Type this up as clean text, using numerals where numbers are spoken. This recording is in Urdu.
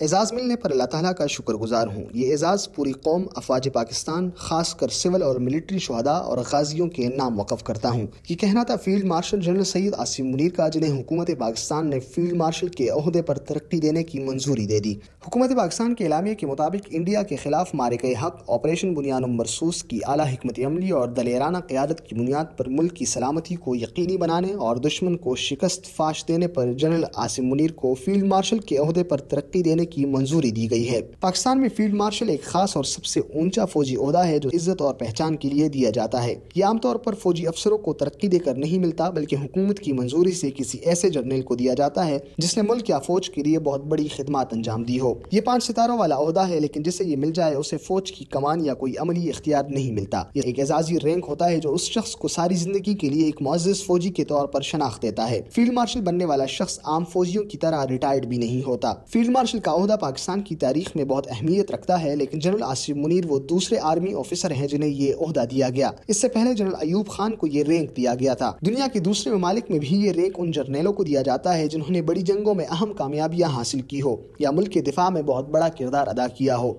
اعزاز ملنے پر اللہ تعالیٰ کا شکر گزار ہوں۔ یہ اعزاز پوری قوم افواج پاکستان، خاص کر سول اور ملٹری شہداء اور غازیوں کے نام وقف کرتا ہوں۔ یہ کہنا تھا field marshal general Syed Asim Munir کا، جنہیں حکومت پاکستان نے فیلڈ مارشل کے عہدے پر ترقی دینے کی منظوری دے دی۔ حکومت پاکستان کے اعلامیے کے مطابق انڈیا کے خلاف مارے گئے حق آپریشن بنیاد مرصوص کی اعلیٰ حکمت عملی اور دلیرانہ قیادت کی بنیاد پر ملک کی سلامتی کو یقینی بنانے اور دشمن کو شکست فاش دینے پر جنرل عاصم منیر کو فیلڈ مارشل کے عہدے پر ترقی دینے کی منظوری دی گئی ہے۔ پاکستان میں فیلڈ مارشل ایک خاص اور سب سے اونچا فوجی عہدہ ہے جو عزت اور پہچان کے لیے دیا جاتا ہے۔ یہ عام طور پر فوجی افسروں کو ترقی دے کر نہیں ملتا، بلکہ حکومت کی منظوری سے کسی ایسے جرنیل کو دیا جاتا ہے جس نے ملک یا فوج کے لیے بہت بڑی خدمات انجام دی ہو۔ یہ 5 ستاروں والا عہدہ ہے، لیکن جسے یہ مل جائے اسے فوج کی کمان یا کوئی عملی اختیار نہیں ملتا۔ یہ ایک اعزازی رینک ہوتا ہے جو اس شخص کو ساری زندگی کے لیے ایک معزز فوجی کے طور پر شناخت دیتا ہے۔ فیلڈ مارشل بننے والا شخص عام فوجیوں کی طرح ریٹائرڈ بھی نہیں ہوتا۔ فیلڈ مارشل کا عہدہ پاکستان کی تاریخ میں بہت اہمیت رکھتا ہے، لیکن جنرل عاصم منیر وہ دوسرے آرمی آفیسر ہیں جنہیں یہ عہدہ دیا گیا۔ اس سے پہلے جنرل ایوب خان کو یہ رینک دیا گیا تھا۔ دنیا کے دوسرے ممالک میں بھی یہ رینک ان جرنیلوں کو دیا جاتا ہے جنہوں نے بڑی جنگوں میں اہم کامیابیاں حاصل کی ہو یا ملک کے دفاع میں بہت بڑا کردار ادا کیا ہو۔